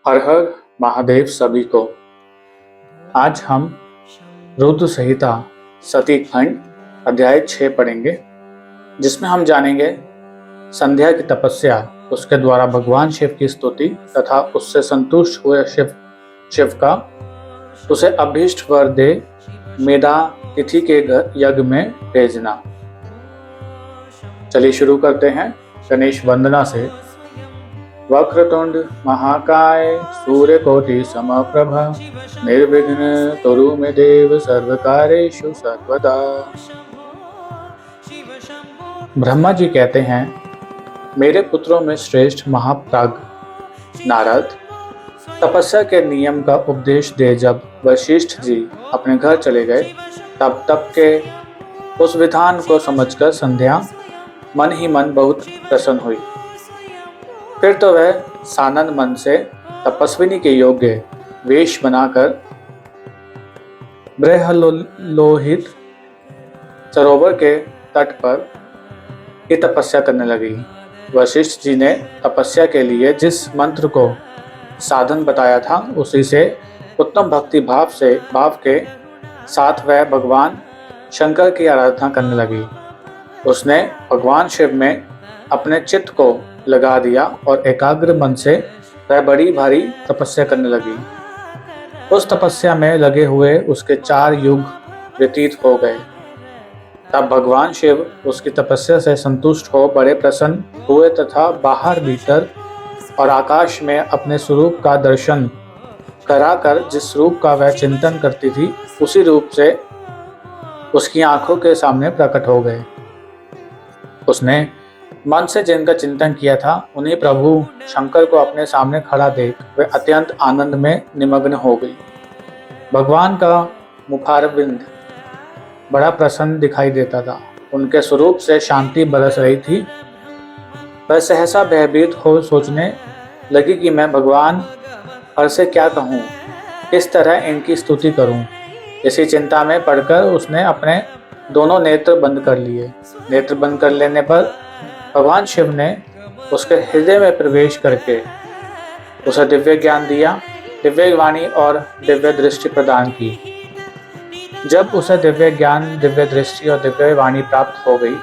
हर हर महादेव सभी को। आज हम रुद्र संहिता सती खंड अध्याय 6 पढ़ेंगे, जिसमें हम जानेंगे संध्या की तपस्या, उसके द्वारा भगवान शिव की स्तुति तथा उससे संतुष्ट हुए शिव का उसे अभीष्ट वर दे मेधा तिथि के यज्ञ में भेजना। चलिए शुरू करते हैं गणेश वंदना से। वक्रतुंड महाकाय सूर्यकोटि समप्रभ निर्विघ्न कुरु मे देव सर्वकार्येषु सर्वदा। ब्रह्मा जी कहते हैं, मेरे पुत्रों में श्रेष्ठ महाप्राज्ञ नारद तपस्या के नियम का उपदेश दे जब वशिष्ठ जी अपने घर चले गए, तब के उस विधान को समझकर संध्या मन ही मन बहुत प्रसन्न हुई। फिर तो वह सानंद मन से तपस्विनी के योग्य वेश बनाकर बृहलोहित सरोवर के तट पर ही तपस्या करने लगी। वशिष्ठ जी ने तपस्या के लिए जिस मंत्र को साधन बताया था, उसी से उत्तम भक्ति भाव के साथ वह भगवान शंकर की आराधना करने लगी। उसने भगवान शिव में अपने चित्त को लगा दिया और एकाग्र मन से वह बड़ी भारी तपस्या करने लगी। उस तपस्या में लगे हुए उसके 4 युग व्यतीत हो गए। तब भगवान शिव उसकी तपस्या से संतुष्ट हो बड़े प्रसन्न हुए तथा बाहर भीतर और आकाश में अपने स्वरूप का दर्शन कराकर जिस रूप का वह चिंतन करती थी, उसी रूप से उसकी आंखों के सामने प्रकट हो गए। उसने मन से जिनका चिंतन किया था, उन्हीं प्रभु शंकर को अपने सामने खड़ा देख वे अत्यंत आनंद में निमग्न हो गई। भगवान का मुखारविंद बड़ा प्रसन्न दिखाई देता था। उनके स्वरूप से शांति बरस रही थी। वह सहसा भयभीत हो सोचने लगी कि मैं भगवान हर से क्या कहूँ, किस तरह इनकी स्तुति करूँ। इसी चिंता में पड़कर उसने अपने दोनों नेत्र बंद कर लिए। नेत्र बंद कर लेने पर भगवान शिव ने उसके हृदय में प्रवेश करके उसे दिव्य ज्ञान दिया, दिव्य वाणी और दिव्य दृष्टि प्रदान की। जब उसे दिव्य ज्ञान, दिव्य दृष्टि और दिव्य वाणी प्राप्त हो गई,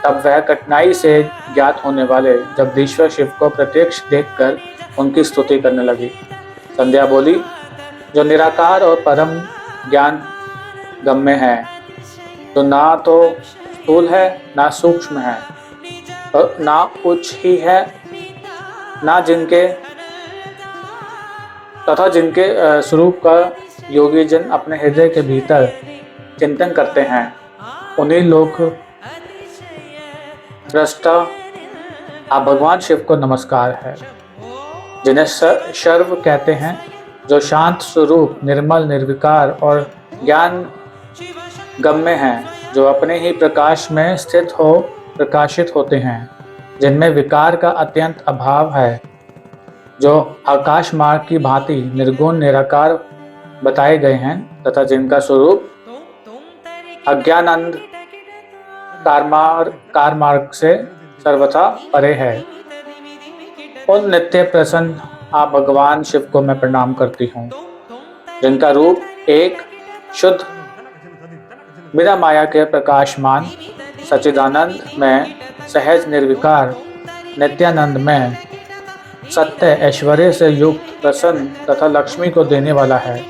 तब वह कठिनाई से ज्ञात होने वाले जगदीश्वर शिव को प्रत्यक्ष देखकर उनकी स्तुति करने लगी। संध्या बोली, जो निराकार और परम ज्ञान गम्य है, तो ना तो स्थूल है ना सूक्ष्म है, और ना उच्च ही है ना जिनके स्वरूप का योगी जन अपने हृदय के भीतर चिंतन करते हैं, उन्हीं लोक दृष्टा आप भगवान शिव को नमस्कार है। जिन्हें शर्व कहते हैं, जो शांत स्वरूप, निर्मल, निर्विकार और ज्ञान गम्य हैं, जो अपने ही प्रकाश में स्थित हो प्रकाशित होते हैं, जिनमें विकार का अत्यंत अभाव है, जो आकाश मार्ग की भांति निर्गुण निराकार बताए गए हैं तथा जिनका स्वरूप अज्ञानंद कार मार्ग से सर्वथा परे है, उन नित्य प्रसन्न आप भगवान शिव को मैं प्रणाम करती हूँ, जिनका रूप एक शुद्ध बिना माया के प्रकाशमान सच्चिदानंद में सहज निर्विकार नित्यानंद में सत्य ऐश्वर्य से युक्त प्रसन्न तथा लक्ष्मी को देने वाला है।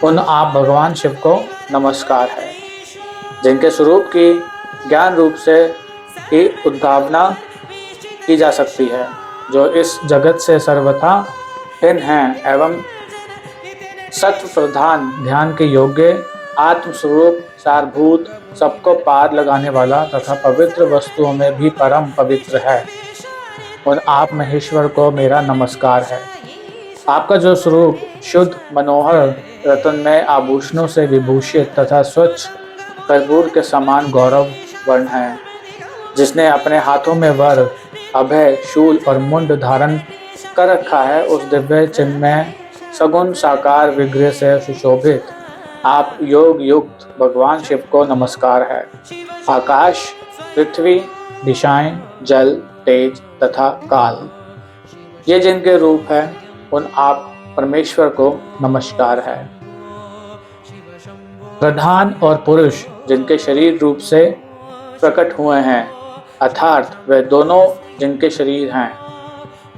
उन आप भगवान शिव को नमस्कार है, जिनके स्वरूप की ज्ञान रूप से ही उद्भावना की जा सकती है, जो इस जगत से सर्वथा भिन्न हैं एवं सत्व प्रधान, ध्यान के योग्य, आत्मस्वरूप, सारभूत, सबको पार लगाने वाला तथा पवित्र वस्तुओं में भी परम पवित्र है। उन आप महेश्वर को मेरा नमस्कार है। आपका जो स्वरूप शुद्ध, मनोहर, रत्नमय आभूषणों से विभूषित तथा स्वच्छ कर्पूर के समान गौरव वर्ण है, जिसने अपने हाथों में वर, अभय, शूल और मुंड धारण कर रखा है, उस दिव्य चिन्मय सगुण साकार विग्रह से सुशोभित आप योग युक्त भगवान शिव को नमस्कार है। आकाश, पृथ्वी, दिशाएं, जल, तेज तथा काल, ये जिनके रूप है, उन आप परमेश्वर को नमस्कार है। प्रधान और पुरुष जिनके शरीर रूप से प्रकट हुए हैं, अर्थात वे दोनों जिनके शरीर हैं,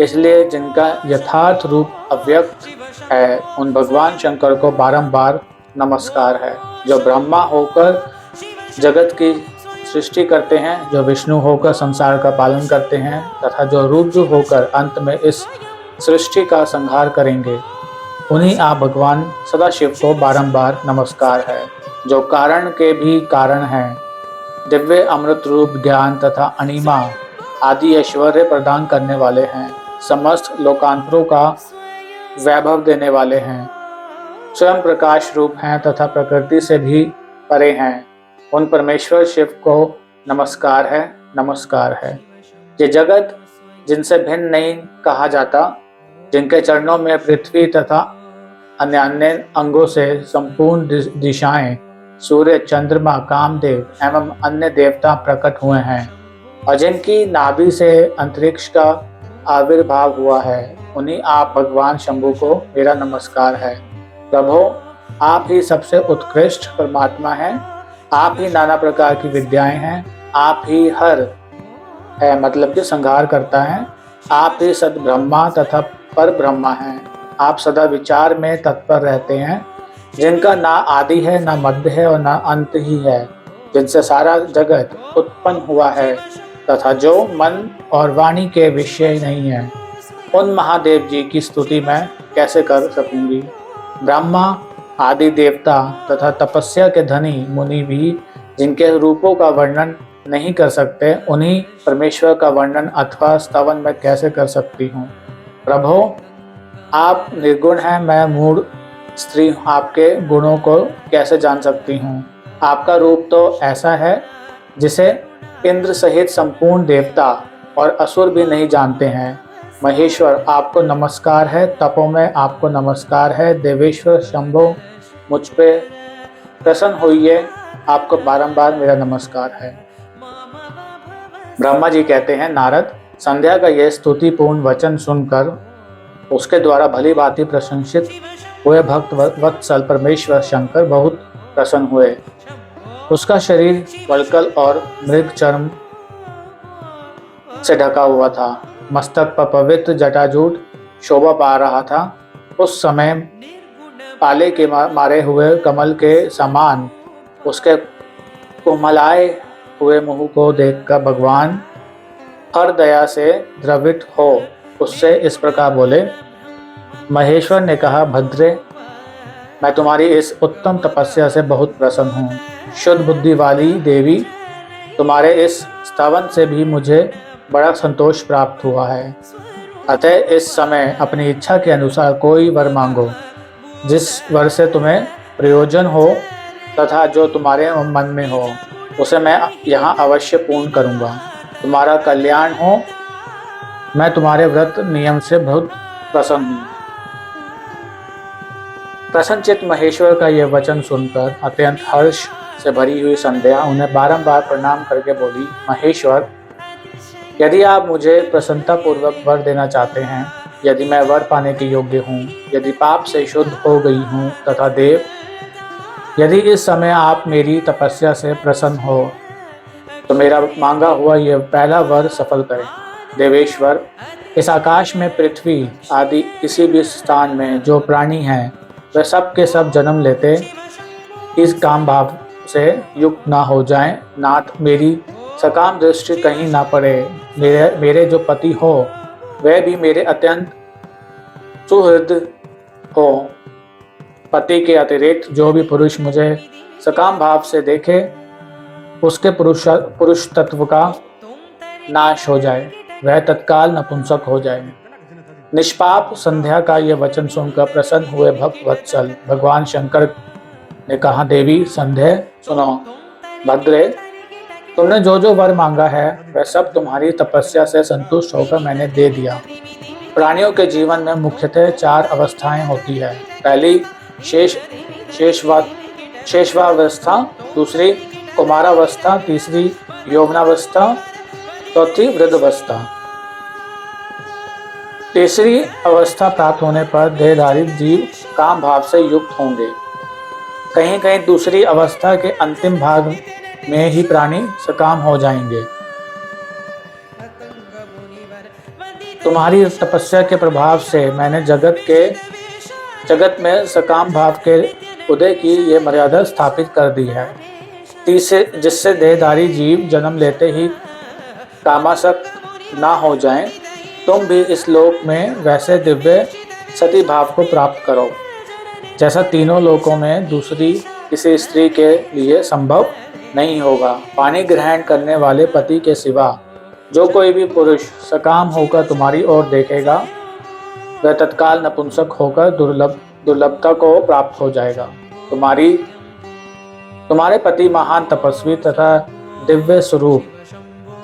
इसलिए जिनका यथार्थ रूप अव्यक्त है, उन भगवान शंकर को बारंबार नमस्कार है। जो ब्रह्मा होकर जगत की सृष्टि करते हैं, जो विष्णु होकर संसार का पालन करते हैं तथा जो रुद्र होकर अंत में इस सृष्टि का संहार करेंगे, उन्हीं आप भगवान सदाशिव को बारंबार नमस्कार है। जो कारण के भी कारण हैं, दिव्य अमृत रूप ज्ञान तथा अनिमा आदि ऐश्वर्य प्रदान करने वाले हैं, समस्त लोकांतरों का वैभव देने वाले हैं, स्वयं प्रकाश रूप हैं तथा प्रकृति से भी परे हैं, उन परमेश्वर शिव को नमस्कार है, नमस्कार है। ये जगत जिनसे भिन्न नहीं कहा जाता, जिनके चरणों में पृथ्वी तथा अन्य अन्य अंगों से संपूर्ण दिशाएं, सूर्य, चंद्रमा, कामदेव एवं अन्य देवता प्रकट हुए हैं और जिनकी नाभि से अंतरिक्ष का आविर्भाव हुआ है, उन्हीं आप भगवान शंभु को मेरा नमस्कार है। प्रभो, आप ही सबसे उत्कृष्ट परमात्मा हैं, आप ही नाना प्रकार की विद्याएं हैं, आप ही हर है मतलब कि संहार करता है, आप ही सद ब्रह्मा तथा पर ब्रह्मा हैं, आप सदा विचार में तत्पर रहते हैं, जिनका ना आदि है, ना मध्य है और ना अंत ही है, जिनसे सारा जगत उत्पन्न हुआ है तथा जो मन और वाणी के विषय नहीं है, उन महादेव जी की स्तुति मैं कैसे कर सकूंगी। ब्रह्मा आदि देवता तथा तपस्या के धनी मुनि भी जिनके रूपों का वर्णन नहीं कर सकते, उन्हीं परमेश्वर का वर्णन अथवा स्तवन मैं कैसे कर सकती हूँ। प्रभो, आप निर्गुण हैं, मैं मूढ़ स्त्री आपके गुणों को कैसे जान सकती हूँ। आपका रूप तो ऐसा है जिसे इंद्र सहित संपूर्ण देवता और असुर भी नहीं जानते हैं। महेश्वर, आपको नमस्कार है, तपों में आपको नमस्कार है। देवेश्वर शंभो, मुझ पे प्रसन्न होइए, आपको बारंबार मेरा नमस्कार है। ब्रह्मा जी कहते हैं, नारद, संध्या का यह स्तुतिपूर्ण वचन सुनकर उसके द्वारा भली भांति प्रशंसित हुए भक्त वत्सल परमेश्वर शंकर बहुत प्रसन्न हुए। उसका शरीर वल्कल और मृग चर्म से ढका हुआ था, मस्तक पर पवित्र जटाजूट शोभा पा रहा था। उस समय पाले के मारे हुए कमल के समान उसके कोमलाए हुए मुंह को देखकर भगवान हर दया से द्रवित हो उससे इस प्रकार बोले। महेश्वर ने कहा, भद्रे, मैं तुम्हारी इस उत्तम तपस्या से बहुत प्रसन्न हूँ। शुद्ध बुद्धि वाली देवी, तुम्हारे इस स्तवन से भी मुझे बड़ा संतोष प्राप्त हुआ है। अतः इस समय अपनी इच्छा के अनुसार कोई वर मांगो, जिस वर से तुम्हें प्रयोजन हो तथा जो तुम्हारे मन में हो, उसे मैं यहाँ अवश्य पूर्ण करूँगा। तुम्हारा कल्याण हो, मैं तुम्हारे व्रत नियम से बहुत प्रसन्न हूँ। प्रसन्नचित्त महेश्वर का यह वचन सुनकर अत्यंत हर्ष से भरी हुई संध्या उन्हें बारंबार प्रणाम करके बोली, महेश्वर, यदि आप मुझे प्रसन्नता पूर्वक वर देना चाहते हैं, यदि मैं वर पाने के योग्य हूँ, यदि पाप से शुद्ध हो गई हूँ तथा देव, यदि इस समय आप मेरी तपस्या से प्रसन्न हो, तो मेरा मांगा हुआ यह पहला वर सफल करें। देवेश्वर, इस आकाश में पृथ्वी आदि किसी भी स्थान में जो प्राणी हैं, वे सब के सब जन्म लेते इस काम भाव से युक्त ना हो जाएं। नाथ, मेरी सकाम दृष्टि कहीं ना पड़े। मेरे जो पति हो, वे भी मेरे अत्यंत सुहृद हो। पति के अतिरिक्त जो भी पुरुष मुझे सकाम भाव से देखे, उसके पुरुष तत्व का नाश हो जाए, वह तत्काल नपुंसक हो जाए। निष्पाप संध्या का यह वचन सुनकर प्रसन्न हुए भक्त वत्सल भगवान शंकर ने कहा, देवी संध्या सुनो। भद्रे, तुमने जो जो वर मांगा है वह सब तुम्हारी तपस्या से संतुष्ट होकर मैंने दे दिया। प्राणियों के जीवन में मुख्यतः 4 अवस्थाएं होती है। पहली शेषवावस्था, दूसरी कुमारावस्था, तीसरी यौवनावस्था, चौथी वृद्धावस्था। तीसरी अवस्था प्राप्त होने पर देहधारी जीव काम भाव से युक्त होंगे। कहीं कहीं दूसरी अवस्था के अंतिम भाग में ही प्राणी सकाम हो जाएंगे। तुम्हारी तपस्या के प्रभाव से मैंने जगत में सकाम भाव के उदय की ये मर्यादा स्थापित कर दी है, जिससे देहधारी जीव जन्म लेते ही कामासक्त ना हो जाएं। तुम भी इस लोक में वैसे दिव्य सती भाव को प्राप्त करो जैसा तीनों लोकों में दूसरी किसी स्त्री के लिए संभव नहीं होगा। पानी ग्रहण करने वाले पति के सिवा जो कोई भी पुरुष सकाम होकर तुम्हारी ओर देखेगा वह तत्काल नपुंसक होकर दुर्लभता को प्राप्त हो जाएगा। तुम्हारे पति महान तपस्वी तथा दिव्य स्वरूप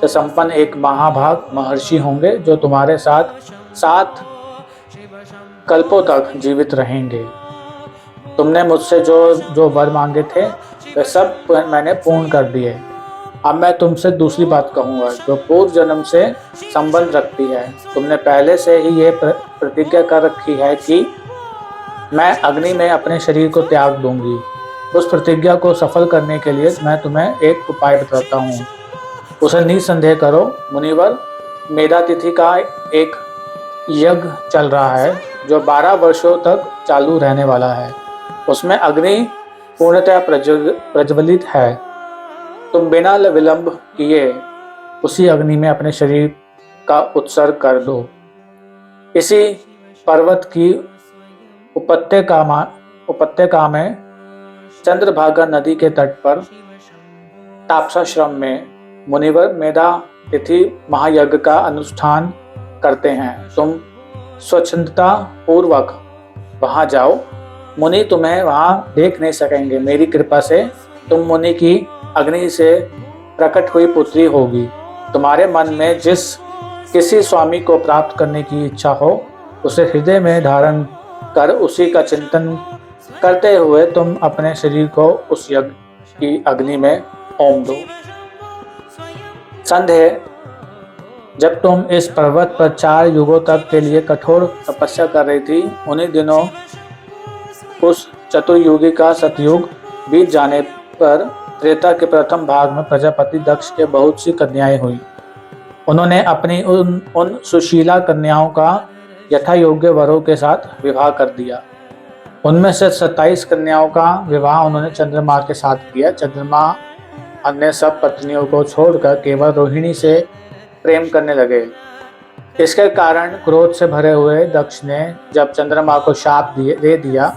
से संपन्न एक महाभाग महर्षि होंगे जो तुम्हारे साथ 7 कल्पों तक जीवित रहेंगे। तुमने मुझसे जो वर मांगे थे वे सब मैंने पूर्ण कर दिए। अब मैं तुमसे दूसरी बात कहूँगा जो पूर्व जन्म से संबंध रखती है। तुमने पहले से ही ये प्रतिज्ञा कर रखी है कि मैं अग्नि में अपने शरीर को त्याग दूंगी। उस प्रतिज्ञा को सफल करने के लिए मैं तुम्हें एक उपाय बताता हूँ, उसे निसंदेह करो। मुनिवर, मेधा तिथि का एक यज्ञ चल रहा है जो 12 वर्षों तक चालू रहने वाला है। उसमें अग्नि पूर्णतः प्रज्वलित है। तुम बिना विलंब किए उसी अग्नि में अपने शरीर का उत्सर्ग कर दो। इसी पर्वत की उपत्यका में चंद्रभागा नदी के तट पर तापसाश्रम में मुनिवर मेधा तिथि महायज्ञ का अनुष्ठान करते हैं। तुम स्वच्छंदता पूर्वक वहां जाओ। मुनि तुम्हें वहां देख नहीं सकेंगे। मेरी कृपा से तुम मुनि की अग्नि से प्रकट हुई पुत्री होगी। तुम्हारे मन में किसी स्वामी को प्राप्त करने की इच्छा हो उसे हृदय में धारण कर उसी का चिंतन करते हुए तुम अपने शरीर को उस यज्ञ की अग्नि में होम दो। संदेह, जब तुम इस पर्वत पर 4 युगों तक के लिए कठोर तपस्या कर रही थी, उन्हीं दिनों उस चतुर्युगी का सतयुग बीत जाने पर त्रेता के प्रथम भाग में प्रजापति दक्ष के बहुत सी कन्याएं हुई। उन्होंने अपनी उन सुशीला कन्याओं का यथा योग्य वरों के साथ विवाह कर दिया। उनमें से 27 कन्याओं का विवाह उन्होंने चंद्रमा के साथ किया। चंद्रमा अन्य सब पत्नियों को छोड़कर केवल रोहिणी से प्रेम करने लगे। इसके कारण क्रोध से भरे हुए दक्ष ने जब चंद्रमा को शाप दे दिया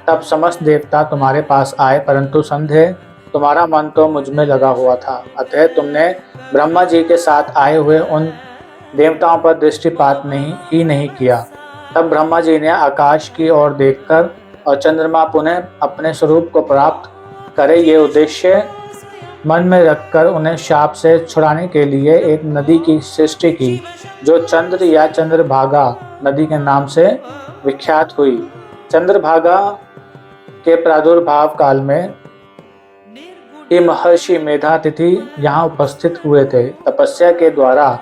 तब समस्त देवता तुम्हारे पास आए, परंतु संदेह तुम्हारा मन तो मुझ में लगा हुआ था। अतः तुमने ब्रह्मा जी के साथ आए हुए उन देवताओं पर दृष्टिपात नहीं किया। तब ब्रह्मा जी ने आकाश की ओर देखकर और चंद्रमा पुनः अपने स्वरूप को प्राप्त करे ये उद्देश्य मन में रखकर उन्हें शाप से छुड़ाने के लिए एक नदी की सृष्टि की जो चंद्र या चंद्रभागा नदी के नाम से विख्यात हुई। चंद्रभागा के प्रादुर्भाव काल में ये महर्षि मेधातिथि यहाँ उपस्थित हुए थे। तपस्या के द्वारा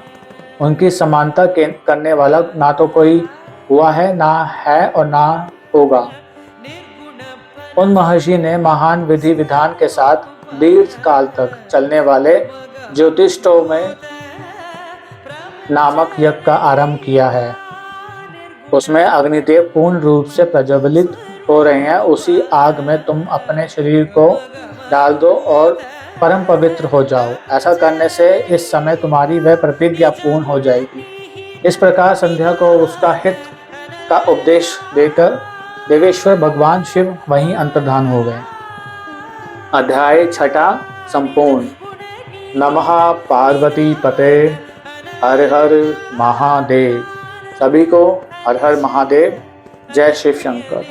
उनकी समानता करने वाला ना तो कोई हुआ है, ना है और ना होगा। उन महर्षि ने महान विधि विधान के साथ दीर्घ काल तक चलने वाले ज्योतिष्टों में नामक यज्ञ का आरंभ किया है। उसमें अग्निदेव पूर्ण रूप से प्रज्वलित हो रहे हैं। उसी आग में तुम अपने शरीर को डाल दो और परम पवित्र हो जाओ। ऐसा करने से इस समय तुम्हारी वह प्रतिज्ञा पूर्ण हो जाएगी। इस प्रकार संध्या को उसका हित का उपदेश देकर देवेश्वर भगवान शिव वहीं अंतर्धान हो गए। अध्याय 6 संपूर्ण। नमः पार्वती पते। हर हर महादेव। सभी को हर हर महादेव। जय शिव शंकर।